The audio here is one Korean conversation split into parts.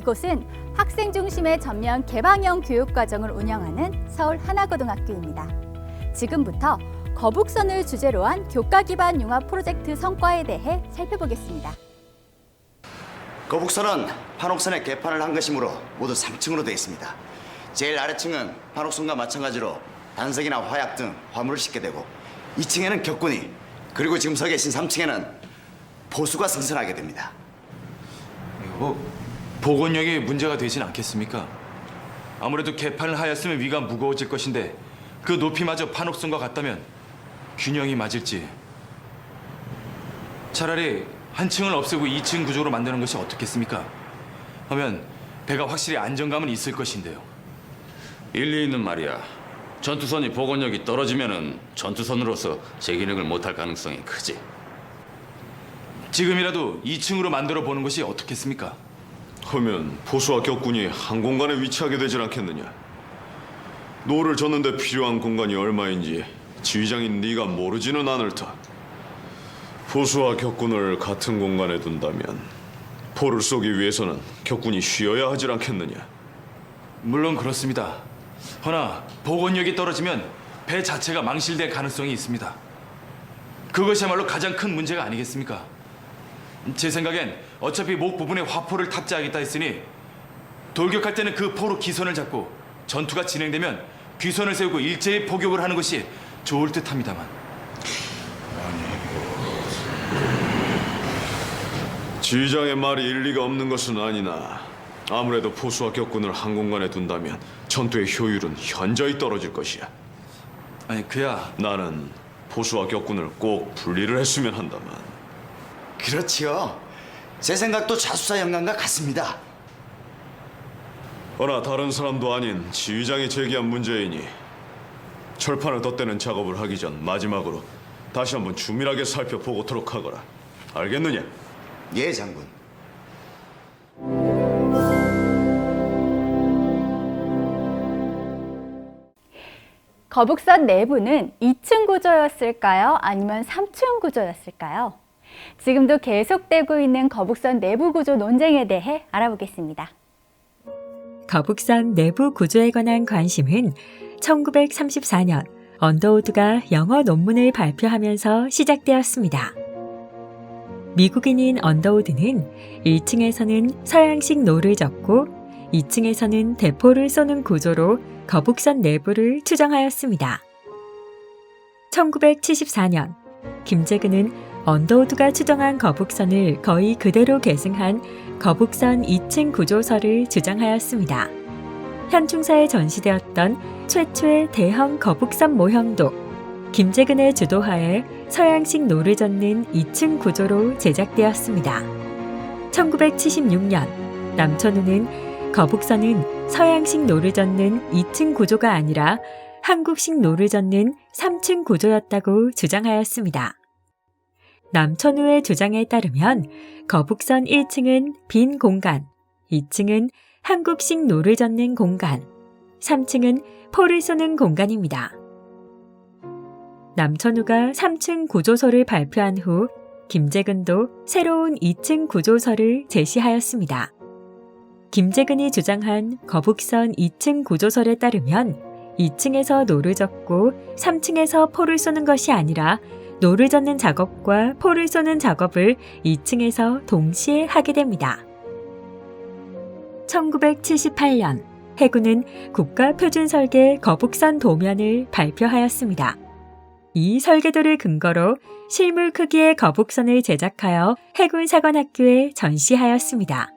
이곳은 학생 중심의 전면 개방형 교육과정을 운영하는 서울 하나고등학교입니다. 지금부터 거북선을 주제로 한 교과 기반 융합 프로젝트 성과에 대해 살펴보겠습니다. 거북선은 판옥선에 개판을 한 것이므로 모두 3층으로 되어 있습니다. 제일 아래층은 판옥선과 마찬가지로 단석이나 화약 등 화물을 싣게 되고 2층에는 격군이, 그리고 지금 서 계신 3층에는 보수가 승선하게 됩니다. 보건력이 문제가 되진 않겠습니까? 아무래도 개판을 하였으면 위가 무거워질 것인데 그 높이마저 판옥선과 같다면 균형이 맞을지. 차라리 한 층을 없애고 2층 구조로 만드는 것이 어떻겠습니까? 하면 배가 확실히 안정감은 있을 것인데요. 일리 있는 말이야. 전투선이 보건력이 떨어지면은 전투선으로서 제 기능을 못할 가능성이 크지. 지금이라도 2층으로 만들어 보는 것이 어떻겠습니까? 하면 보수와 격군이 한 공간에 위치하게 되질 않겠느냐. 노를 젓는데 필요한 공간이 얼마인지 지휘장인 네가 모르지는 않을 터. 보수와 격군을 같은 공간에 둔다면 포를 쏘기 위해서는 격군이 쉬어야 하질 않겠느냐. 물론 그렇습니다. 허나 보건력이 떨어지면 배 자체가 망실될 가능성이 있습니다. 그것이야말로 가장 큰 문제가 아니겠습니까? 제 생각엔 어차피 목 부분에 화포를 탑재하겠다 했으니 돌격할 때는 그 포로 기선을 잡고 전투가 진행되면 귀선을 세우고 일제히 포격을 하는 것이 좋을 듯합니다만. 지휘장의 말이 일리가 없는 것은 아니나 아무래도 보수와 격군을 한 공간에 둔다면 전투의 효율은 현저히 떨어질 것이야. 아니 그야 나는 보수와 격군을 꼭 분리를 했으면 한다만. 그렇지요. 제 생각도 자수사 영감과 같습니다. 허나 다른 사람도 아닌 지휘장이 제기한 문제이니 철판을 덧대는 작업을 하기 전 마지막으로 다시 한번 주밀하게 살펴보고토록 하거라. 알겠느냐? 예, 장군. 거북선 내부는 2층 구조였을까요? 아니면 3층 구조였을까요? 지금도 계속되고 있는 거북선 내부 구조 논쟁에 대해 알아보겠습니다. 거북선 내부 구조에 관한 관심은 1934년 언더우드가 영어 논문을 발표하면서 시작되었습니다. 미국인인 언더우드는 1층에서는 서양식 노를 젓고 2층에서는 대포를 쏘는 구조로 거북선 내부를 추정하였습니다. 1974년 김재근은 언더우드가 추정한 거북선을 거의 그대로 계승한 거북선 2층 구조설을 주장하였습니다. 현충사에 전시되었던 최초의 대형 거북선 모형도 김재근의 주도하에 서양식 노를 젓는 2층 구조로 제작되었습니다. 1976년 남천우는 거북선은 서양식 노를 젓는 2층 구조가 아니라 한국식 노를 젓는 3층 구조였다고 주장하였습니다. 남천우의 주장에 따르면 거북선 1층은 빈 공간, 2층은 한국식 노를 젓는 공간, 3층은 포를 쏘는 공간입니다. 남천우가 3층 구조설을 발표한 후 김재근도 새로운 2층 구조설을 제시하였습니다. 김재근이 주장한 거북선 2층 구조설에 따르면 2층에서 노를 젓고 3층에서 포를 쏘는 것이 아니라 노를 젓는 작업과 포를 쏘는 작업을 2층에서 동시에 하게 됩니다. 1978년 해군은 국가표준설계 거북선 도면을 발표하였습니다. 이 설계도를 근거로 실물 크기의 거북선을 제작하여 해군 사관학교에 전시하였습니다.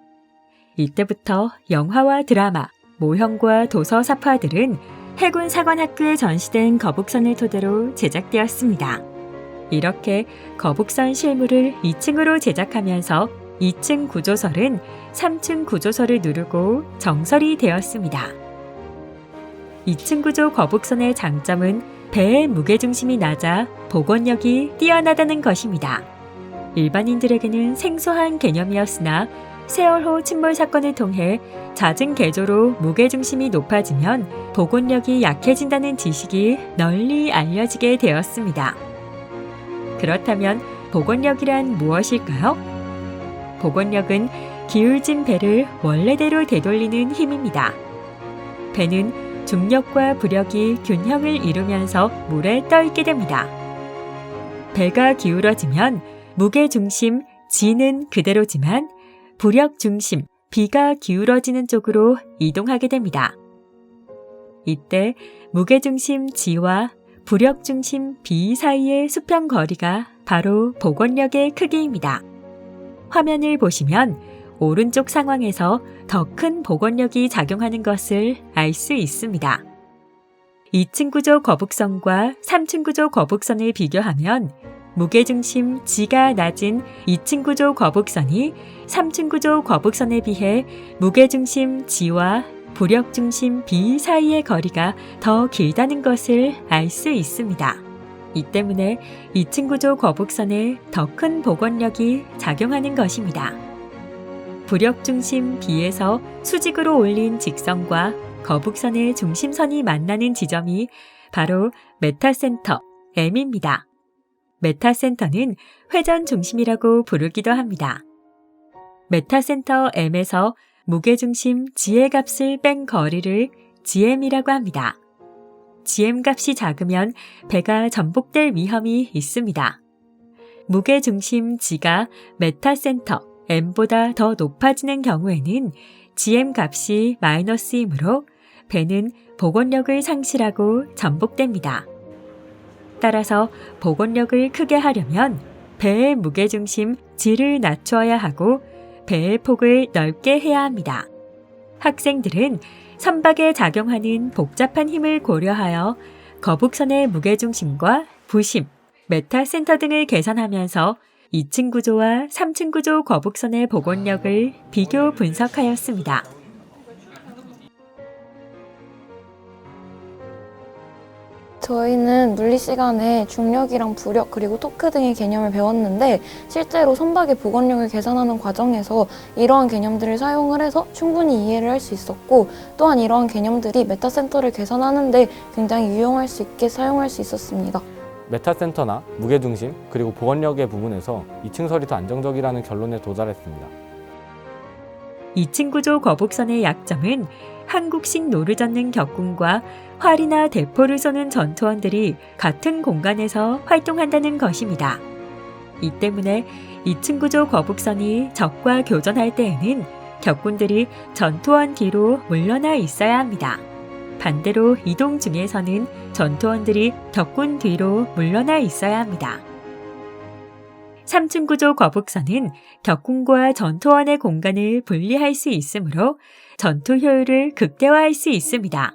이때부터 영화와 드라마, 모형과 도서 사파들은 해군 사관학교에 전시된 거북선을 토대로 제작되었습니다. 이렇게 거북선 실물을 2층으로 제작하면서 2층 구조설은 3층 구조설을 누르고 정설이 되었습니다. 2층 구조 거북선의 장점은 배의 무게중심이 낮아 복원력이 뛰어나다는 것입니다. 일반인들에게는 생소한 개념이었으나 세월호 침몰 사건을 통해 잦은 개조로 무게중심이 높아지면 복원력이 약해진다는 지식이 널리 알려지게 되었습니다. 그렇다면 복원력이란 무엇일까요? 복원력은 기울진 배를 원래대로 되돌리는 힘입니다. 배는 중력과 부력이 균형을 이루면서 물에 떠있게 됩니다. 배가 기울어지면 무게 중심 G는 그대로지만 부력 중심 B가 기울어지는 쪽으로 이동하게 됩니다. 이때 무게 중심 G와 부력 중심 B 사이의 수평 거리가 바로 복원력의 크기입니다. 화면을 보시면 오른쪽 상황에서 더 큰 복원력이 작용하는 것을 알 수 있습니다. 2층 구조 거북선과 3층 구조 거북선을 비교하면 무게중심 G가 낮은 2층 구조 거북선이 3층 구조 거북선에 비해 무게중심 G와 부력중심 B 사이의 거리가 더 길다는 것을 알 수 있습니다. 이 때문에 2층 구조 거북선에 더 큰 복원력이 작용하는 것입니다. 부력중심 B에서 수직으로 올린 직선과 거북선의 중심선이 만나는 지점이 바로 메타센터 M입니다. 메타센터는 회전 중심이라고 부르기도 합니다. 메타센터 M에서 무게중심 G의 값을 뺀 거리를 GM이라고 합니다. GM 값이 작으면 배가 전복될 위험이 있습니다. 무게중심 G가 메타센터 M보다 더 높아지는 경우에는 GM 값이 마이너스이므로 배는 복원력을 상실하고 전복됩니다. 따라서 복원력을 크게 하려면 배의 무게중심 G를 낮추어야 하고 배의 폭을 넓게 해야 합니다. 학생들은 선박에 작용하는 복잡한 힘을 고려하여 거북선의 무게중심과 부심, 메타센터 등을 계산하면서 2층 구조와 3층 구조 거북선의 복원력을 비교 분석하였습니다. 저희는 물리 시간에 중력이랑 부력 그리고 토크 등의 개념을 배웠는데 실제로 선박의 복원력을 계산하는 과정에서 이러한 개념들을 사용을 해서 충분히 이해를 할 수 있었고 또한 이러한 개념들이 메타센터를 계산하는데 굉장히 유용할 수 있게 사용할 수 있었습니다. 메타센터나 무게중심 그리고 복원력의 부분에서 2층설이 더 안정적이라는 결론에 도달했습니다. 2층 구조 거북선의 약점은 한국식 노를 젓는 격군과 활이나 대포를 쏘는 전투원들이 같은 공간에서 활동한다는 것입니다. 이 때문에 2층 구조 거북선이 적과 교전할 때에는 격군들이 전투원 뒤로 물러나 있어야 합니다. 반대로 이동 중에서는 전투원들이 격군 뒤로 물러나 있어야 합니다. 3층 구조 거북선은 격군과 전투원의 공간을 분리할 수 있으므로 전투 효율을 극대화할 수 있습니다.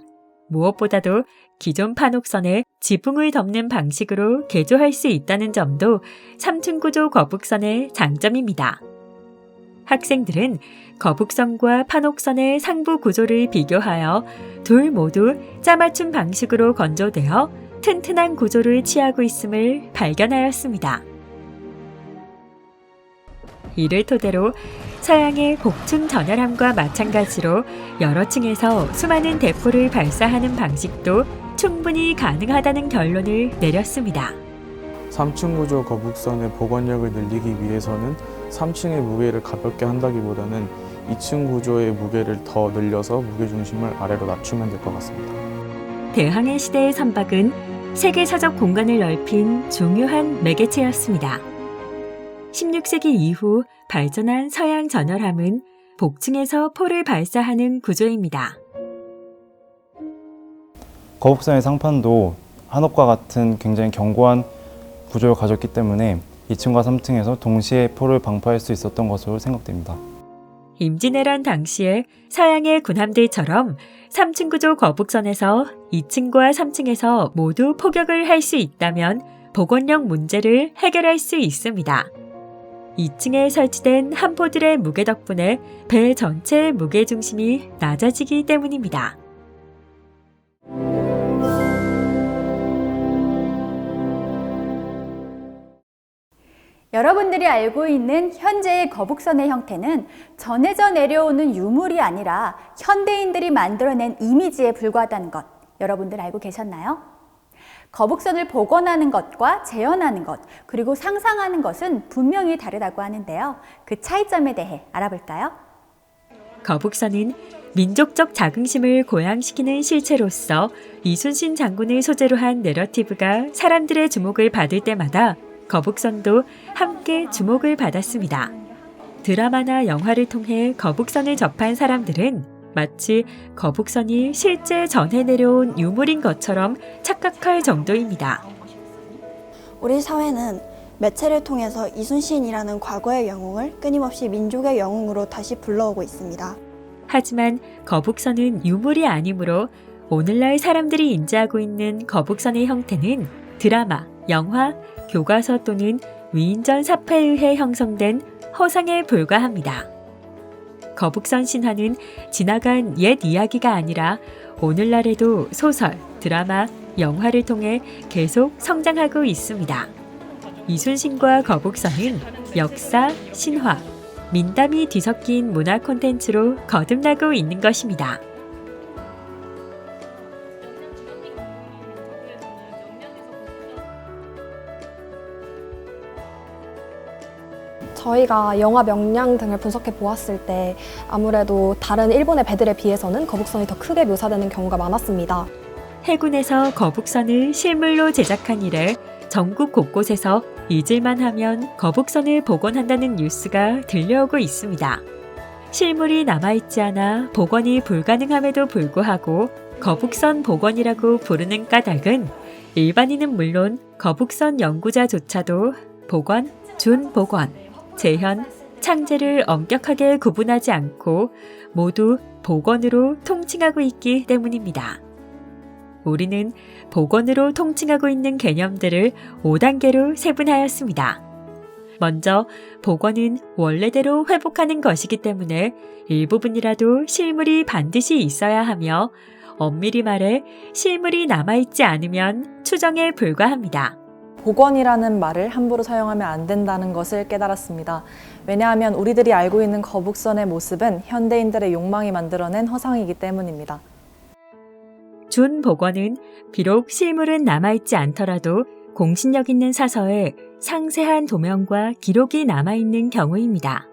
무엇보다도 기존 판옥선에 지붕을 덮는 방식으로 개조할 수 있다는 점도 3층 구조 거북선의 장점입니다. 학생들은 거북선과 판옥선의 상부 구조를 비교하여 둘 모두 짜맞춤 방식으로 건조되어 튼튼한 구조를 취하고 있음을 발견하였습니다. 이를 토대로 서양의 복층 전열함과 마찬가지로 여러 층에서 수많은 대포를 발사하는 방식도 충분히 가능하다는 결론을 내렸습니다. 3층 구조 거북선의 복원력을 늘리기 위해서는 3층의 무게를 가볍게 한다기보다는 2층 구조의 무게를 더 늘려서 무게중심을 아래로 낮추면 될 것 같습니다. 대항해 시대의 선박은 세계사적 공간을 넓힌 중요한 매개체였습니다. 16세기 이후 발전한 서양 전열함은 복층에서 포를 발사하는 구조입니다. 거북선의 상판도 한옥과 같은 굉장히 견고한 구조를 가졌기 때문에 2층과 3층에서 동시에 포를 방파할 수 있었던 것으로 생각됩니다. 임진왜란 당시에 서양의 군함들처럼 3층 구조 거북선에서 2층과 3층에서 모두 포격을 할 수 있다면 복원력 문제를 해결할 수 있습니다. 2층에 설치된 함포들의 무게 덕분에 배 전체의 무게 중심이 낮아지기 때문입니다. 여러분들이 알고 있는 현재의 거북선의 형태는 전해져 내려오는 유물이 아니라 현대인들이 만들어낸 이미지에 불과하다는 것 여러분들 알고 계셨나요? 거북선을 복원하는 것과 재현하는 것, 그리고 상상하는 것은 분명히 다르다고 하는데요. 그 차이점에 대해 알아볼까요? 거북선은 민족적 자긍심을 고양시키는 실체로서 이순신 장군을 소재로 한 내러티브가 사람들의 주목을 받을 때마다 거북선도 함께 주목을 받았습니다. 드라마나 영화를 통해 거북선을 접한 사람들은 마치 거북선이 실제 전해 내려온 유물인 것처럼 착각할 정도입니다. 우리 사회는 매체를 통해서 이순신이라는 과거의 영웅을 끊임없이 민족의 영웅으로 다시 불러오고 있습니다. 하지만 거북선은 유물이 아니므로 오늘날 사람들이 인지하고 있는 거북선의 형태는 드라마, 영화, 교과서 또는 위인전 사파에 의해 형성된 허상에 불과합니다. 거북선 신화는 지나간 옛 이야기가 아니라 오늘날에도 소설, 드라마, 영화를 통해 계속 성장하고 있습니다. 이순신과 거북선은 역사, 신화, 민담이 뒤섞인 문화 콘텐츠로 거듭나고 있는 것입니다. 저희가 영화 명량 등을 분석해 보았을 때 아무래도 다른 일본의 배들에 비해서는 거북선이 더 크게 묘사되는 경우가 많았습니다. 해군에서 거북선을 실물로 제작한 이래 전국 곳곳에서 잊을만 하면 거북선을 복원한다는 뉴스가 들려오고 있습니다. 실물이 남아있지 않아 복원이 불가능함에도 불구하고 거북선 복원이라고 부르는 까닭은 일반인은 물론 거북선 연구자조차도 복원, 준복원, 재현, 창제를 엄격하게 구분하지 않고 모두 복원으로 통칭하고 있기 때문입니다. 우리는 복원으로 통칭하고 있는 개념들을 5단계로 세분하였습니다. 먼저 복원은 원래대로 회복하는 것이기 때문에 일부분이라도 실물이 반드시 있어야 하며 엄밀히 말해 실물이 남아있지 않으면 추정에 불과합니다. 복원이라는 말을 함부로 사용하면 안 된다는 것을 깨달았습니다. 왜냐하면 우리들이 알고 있는 거북선의 모습은 현대인들의 욕망이 만들어낸 허상이기 때문입니다. 준복원은 비록 실물은 남아있지 않더라도 공신력 있는 사서에 상세한 도면과 기록이 남아있는 경우입니다.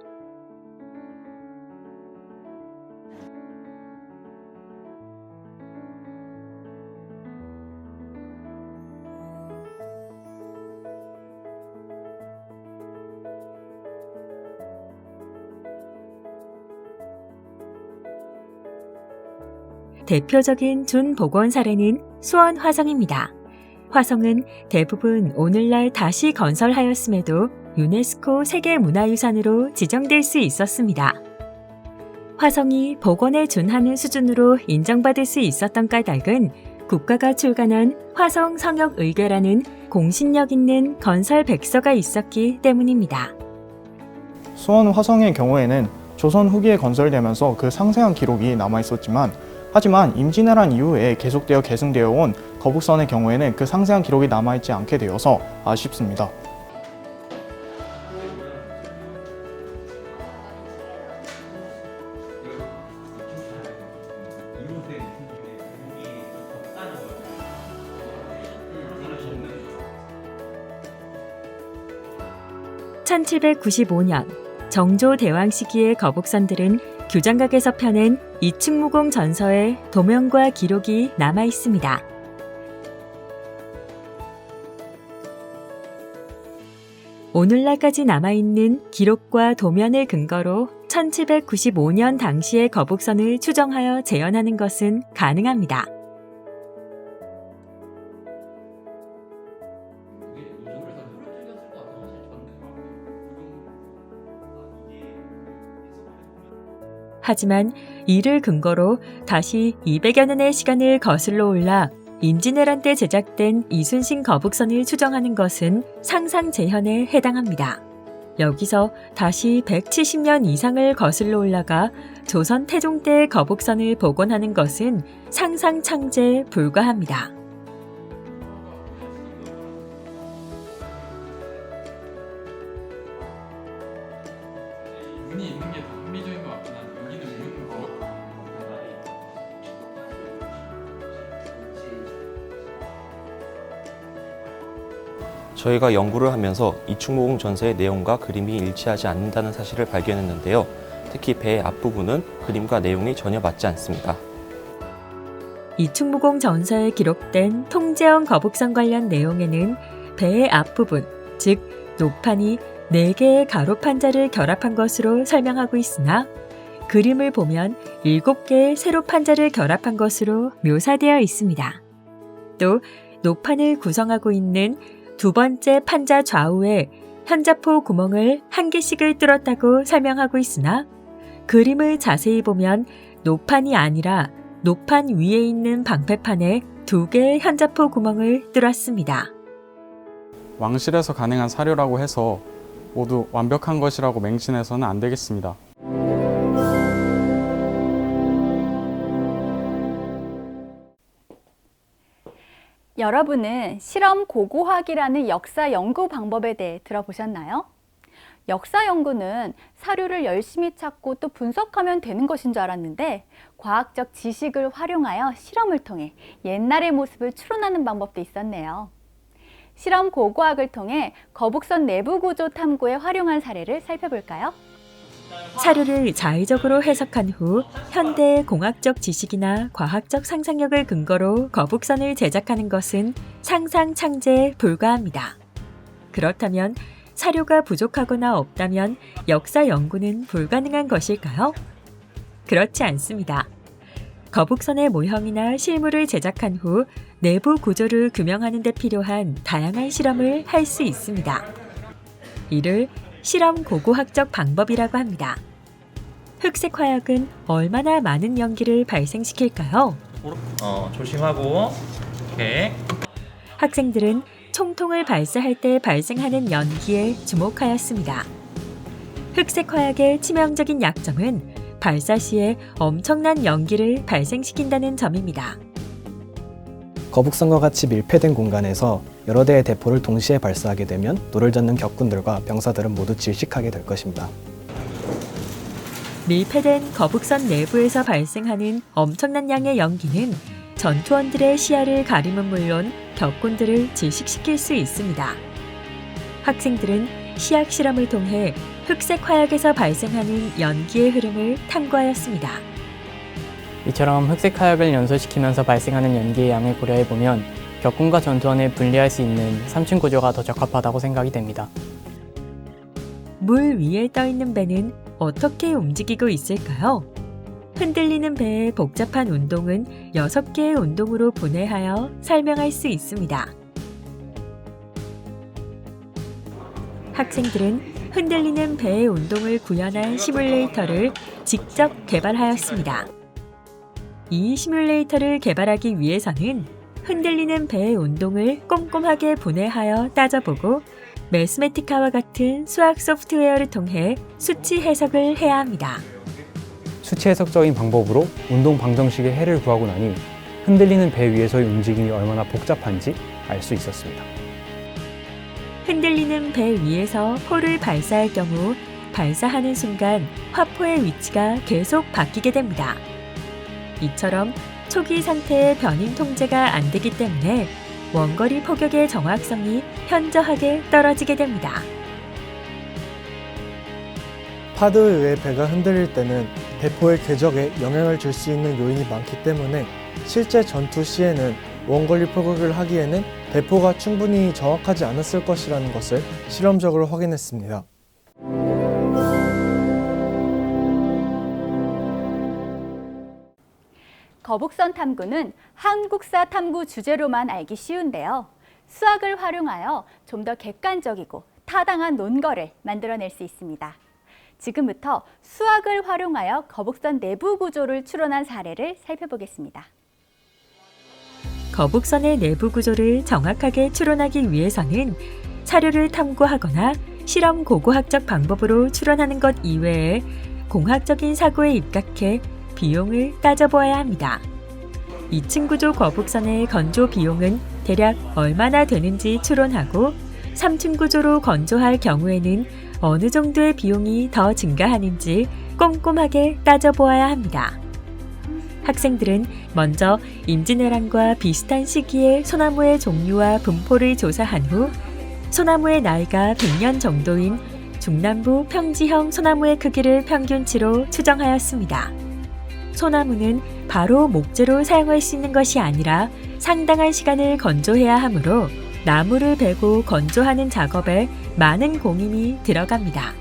대표적인 준복원 사례는 수원 화성입니다. 화성은 대부분 오늘날 다시 건설하였음에도 유네스코 세계문화유산으로 지정될 수 있었습니다. 화성이 복원에 준하는 수준으로 인정받을 수 있었던 까닭은 국가가 출간한 화성 성역 의궤라는 공신력 있는 건설 백서가 있었기 때문입니다. 수원 화성의 경우에는 조선 후기에 건설되면서 그 상세한 기록이 남아있었지만 하지만 임진왜란 이후에 계속되어 계승되어 온 거북선의 경우에는 그 상세한 기록이 남아있지 않게 되어서 아쉽습니다. (1795년) 정조 대왕 시기의 거북선들은 규장각에서 펴낸 이충무공 전서에 도면과 기록이 남아 있습니다. 오늘날까지 남아있는 기록과 도면을 근거로 1795년 당시의 거북선을 추정하여 재현하는 것은 가능합니다. 하지만 이를 근거로 다시 200여 년의 시간을 거슬러 올라 임진왜란 때 제작된 이순신 거북선을 추정하는 것은 상상 재현에 해당합니다. 여기서 다시 170년 이상을 거슬러 올라가 조선 태종 때의 거북선을 복원하는 것은 상상 창제에 불과합니다. 눈이 있는 게 더 합리적인 것 같긴 한데 여기는 문 거. 저희가 연구를 하면서 이충모공 전서의 내용과 그림이 일치하지 않는다는 사실을 발견했는데요. 특히 배의 앞부분은 그림과 내용이 전혀 맞지 않습니다. 이충무공 전서에 기록된 통제형 거북선 관련 내용에는 배의 앞부분, 즉 노판이 4개의 가로 판자를 결합한 것으로 설명하고 있으나 그림을 보면 7개의 세로 판자를 결합한 것으로 묘사되어 있습니다. 또 노판을 구성하고 있는 두 번째 판자 좌우에 현자포 구멍을 1개씩을 뚫었다고 설명하고 있으나 그림을 자세히 보면 노판이 아니라 노판 위에 있는 방패판에 2개의 현자포 구멍을 뚫었습니다. 왕실에서 가능한 사료라고 해서 모두 완벽한 것이라고 맹신해서는 안 되겠습니다. 여러분은 실험 고고학이라는 역사 연구 방법에 대해 들어보셨나요? 역사 연구는 사료를 열심히 찾고 또 분석하면 되는 것인 줄 알았는데 과학적 지식을 활용하여 실험을 통해 옛날의 모습을 추론하는 방법도 있었네요. 실험 고고학을 통해 거북선 내부 구조 탐구에 활용한 사례를 살펴볼까요? 사료를 자의적으로 해석한 후 현대의 공학적 지식이나 과학적 상상력을 근거로 거북선을 제작하는 것은 상상 창제에 불과합니다. 그렇다면 사료가 부족하거나 없다면 역사 연구는 불가능한 것일까요? 그렇지 않습니다. 거북선의 모형이나 실물을 제작한 후 내부 구조를 규명하는 데 필요한 다양한 실험을 할 수 있습니다. 이를 실험 고고학적 방법이라고 합니다. 흑색 화약은 얼마나 많은 연기를 발생시킬까요? 조심하고. 오케이. 학생들은 총통을 발사할 때 발생하는 연기에 주목하였습니다. 흑색 화약의 치명적인 약점은 발사 시에 엄청난 연기를 발생시킨다는 점입니다. 거북선과 같이 밀폐된 공간에서 여러 대의 대포를 동시에 발사하게 되면 노를 젓는 격군들과 병사들은 모두 질식하게 될 것입니다. 밀폐된 거북선 내부에서 발생하는 엄청난 양의 연기는 전투원들의 시야를 가림은 물론 격군들을 질식시킬 수 있습니다. 학생들은 시약 실험을 통해 흑색 화약에서 발생하는 연기의 흐름을 탐구하였습니다. 이처럼 흑색 화약을 연소시키면서 발생하는 연기의 양을 고려해보면 격군과 전투원을 분리할 수 있는 3층 구조가 더 적합하다고 생각이 됩니다. 물 위에 떠있는 배는 어떻게 움직이고 있을까요? 흔들리는 배의 복잡한 운동은 6개의 운동으로 분해하여 설명할 수 있습니다. 학생들은 흔들리는 배의 운동을 구현한 시뮬레이터를 직접 개발하였습니다. 이 시뮬레이터를 개발하기 위해서는 흔들리는 배의 운동을 꼼꼼하게 분해하여 따져보고 매스매티카와 같은 수학 소프트웨어를 통해 수치 해석을 해야 합니다. 수치 해석적인 방법으로 운동 방정식의 해를 구하고 나니 흔들리는 배 위에서의 움직임이 얼마나 복잡한지 알 수 있었습니다. 흔들리는 배 위에서 포를 발사할 경우 발사하는 순간 화포의 위치가 계속 바뀌게 됩니다. 이처럼 초기 상태의 변임 통제가 안 되기 때문에 원거리 포격의 정확성이 현저하게 떨어지게 됩니다. 파도에 의해 배가 흔들릴 때는 대포의 궤적에 영향을 줄 수 있는 요인이 많기 때문에 실제 전투 시에는 원거리 포격을 하기에는 대포가 충분히 정확하지 않았을 것이라는 것을 실험적으로 확인했습니다. 거북선 탐구는 한국사 탐구 주제로만 알기 쉬운데요. 수학을 활용하여 좀 더 객관적이고 타당한 논거를 만들어낼 수 있습니다. 지금부터 수학을 활용하여 거북선 내부 구조를 추론한 사례를 살펴보겠습니다. 거북선의 내부 구조를 정확하게 추론하기 위해서는 사료를 탐구하거나 실험 고고학적 방법으로 추론하는 것 이외에 공학적인 사고에 입각해 비용을 따져보아야 합니다. 2층 구조 거북선의 건조 비용은 대략 얼마나 되는지 추론하고 3층 구조로 건조할 경우에는 어느 정도의 비용이 더 증가하는지 꼼꼼하게 따져보아야 합니다. 학생들은 먼저 임진왜란과 비슷한 시기의 소나무의 종류와 분포를 조사한 후 소나무의 나이가 100년 정도인 중남부 평지형 소나무의 크기를 평균치로 추정하였습니다. 소나무는 바로 목재로 사용할 수 있는 것이 아니라 상당한 시간을 건조해야 하므로 나무를 베고 건조하는 작업에 많은 공임이 들어갑니다.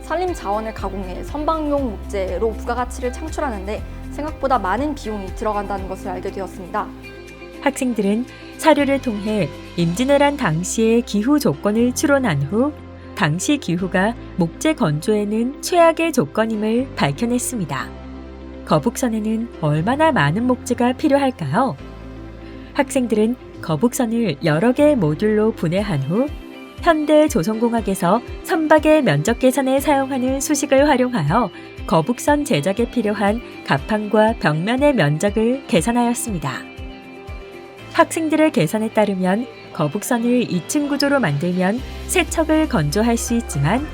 산림 자원을 가공해 선박용 목재로 부가가치를 창출하는데 생각보다 많은 비용이 들어간다는 것을 알게 되었습니다. 학생들은 사료를 통해 임진왜란 당시의 기후 조건을 추론한 후 당시 기후가 목재 건조에는 최악의 조건임을 밝혀냈습니다. 거북선에는 얼마나 많은 목재가 필요할까요? 학생들은 거북선을 여러 개의 모듈로 분해한 후 현대 조선공학에서 선박의 면적 계산에 사용하는 수식을 활용하여 거북선 제작에 필요한 갑판과 벽면의 면적을 계산하였습니다. 학생들의 계산에 따르면 거북선을 2층 구조로 만들면 세 척을 건조할 수 있지만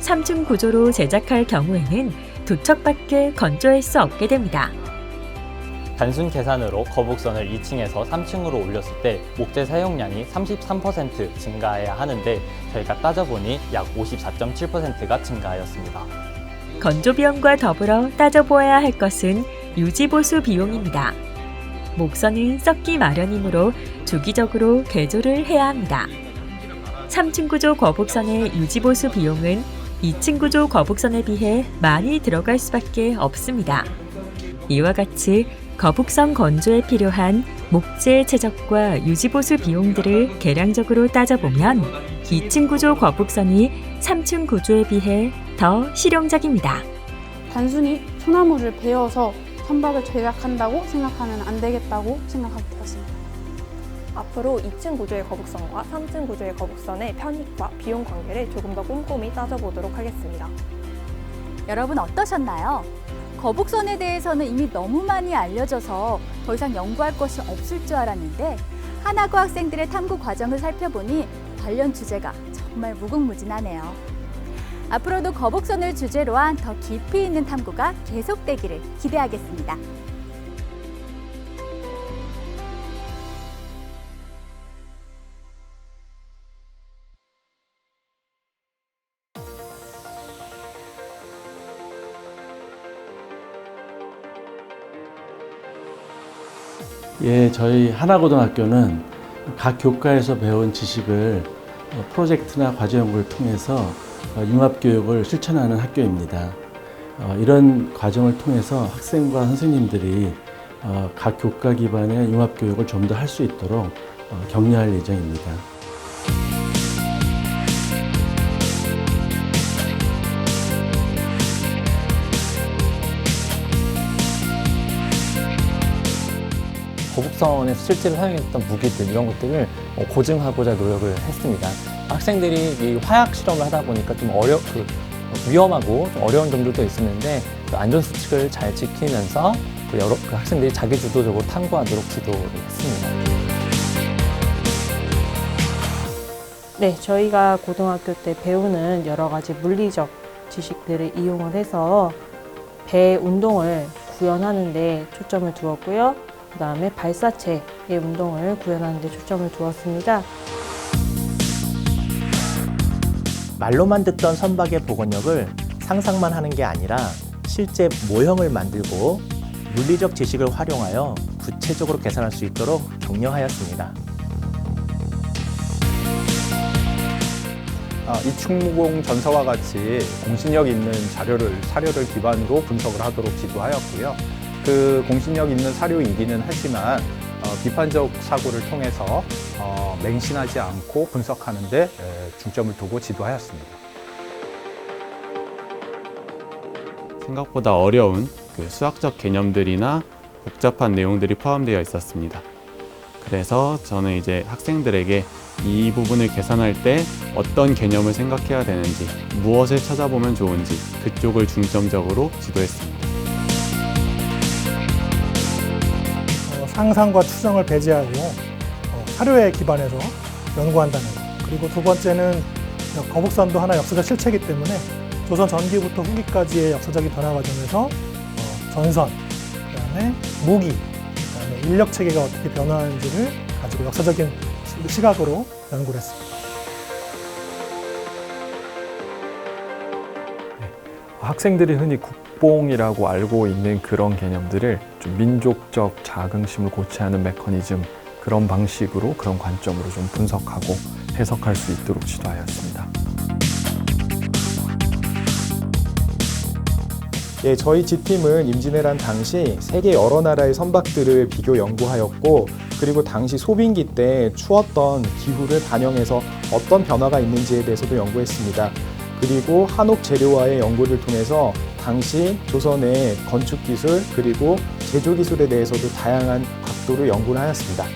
3층 구조로 제작할 경우에는 2척밖에 건조할 수 없게 됩니다. 단순 계산으로 거북선을 2층에서 3층으로 올렸을 때 목재 사용량이 33% 증가해야 하는데 저희가 따져보니 약 54.7%가 증가하였습니다. 건조 비용과 더불어 따져보아야 할 것은 유지보수 비용입니다. 목선은 썩기 마련이므로 주기적으로 개조를 해야 합니다. 3층 구조 거북선의 유지보수 비용은 2층 구조 거북선에 비해 많이 들어갈 수밖에 없습니다. 이와 같이 거북선 건조에 필요한 목재 최적과 유지보수 비용들을 계량적으로 따져보면 2층 구조 거북선이 3층 구조에 비해 더 실용적입니다. 단순히 소나무를 베어서 선박을 제작한다고 생각하면 안 되겠다고 생각하게 되었습니다. 앞으로 2층 구조의 거북선과 3층 구조의 거북선의 편익과 비용 관계를 조금 더 꼼꼼히 따져보도록 하겠습니다. 여러분 어떠셨나요? 거북선에 대해서는 이미 너무 많이 알려져서 더 이상 연구할 것이 없을 줄 알았는데 하나고 학생들의 탐구 과정을 살펴보니 관련 주제가 정말 무궁무진하네요. 앞으로도 거북선을 주제로 한 더 깊이 있는 탐구가 계속되기를 기대하겠습니다. 예, 저희 하나고등학교는 각 교과에서 배운 지식을 프로젝트나 과제 연구를 통해서 융합교육을 실천하는 학교입니다. 이런 과정을 통해서 학생과 선생님들이 각 교과 기반의 융합교육을 좀 더 할 수 있도록 격려할 예정입니다. 거북선에서 실제로 사용했던 무기들 이런 것들을 고증하고자 노력을 했습니다. 학생들이 이 화약 실험을 하다 보니까 좀 위험하고 좀 어려운 점들도 있었는데 안전 수칙을 잘 지키면서 학생들이 자기 주도적으로 탐구하도록 지도를 했습니다. 네, 저희가 고등학교 때 배우는 여러 가지 물리적 지식들을 이용을 해서 배 운동을 구현하는 데 초점을 두었고요. 그 다음에 발사체의 운동을 구현하는 데 초점을 두었습니다. 말로만 듣던 선박의 복원력을 상상만 하는 게 아니라 실제 모형을 만들고 물리적 지식을 활용하여 구체적으로 계산할 수 있도록 격려하였습니다. 이충무공 전서와 같이 공신력 있는 사료를 기반으로 분석을 하도록 지도하였고요. 그 공신력 있는 사료이기는 하지만 비판적 사고를 통해서 맹신하지 않고 분석하는 데 중점을 두고 지도하였습니다. 생각보다 어려운 수학적 개념들이나 복잡한 내용들이 포함되어 있었습니다. 그래서 저는 이제 학생들에게 이 부분을 계산할 때 어떤 개념을 생각해야 되는지, 무엇을 찾아보면 좋은지 그쪽을 중점적으로 지도했습니다. 상상과 추정을 배제하고 사료에 기반해서 연구한다는 것. 그리고 두 번째는 거북선도 하나의 역사적 실체이기 때문에 조선 전기부터 후기까지의 역사적인 변화 과정에서 전선, 그다음에 무기, 그다음에 인력 체계가 어떻게 변화하는지를 가지고 역사적인 시각으로 연구를 했습니다. 학생들이 흔히 국뽕이라고 알고 있는 그런 개념들을 좀 민족적 자긍심을 고취하는 메커니즘, 그런 방식으로, 그런 관점으로 좀 분석하고 해석할 수 있도록 지도하였습니다. 예, 저희 G팀은 임진왜란 당시 세계 여러 나라의 선박들을 비교 연구하였고, 그리고 당시 소빙기 때 추웠던 기후를 반영해서 어떤 변화가 있는지에 대해서도 연구했습니다. 그리고 한옥 재료화의 연구를 통해서 당시 조선의 건축 기술 그리고 제조 기술에 대해서도 다양한 각도로 연구를 하였습니다.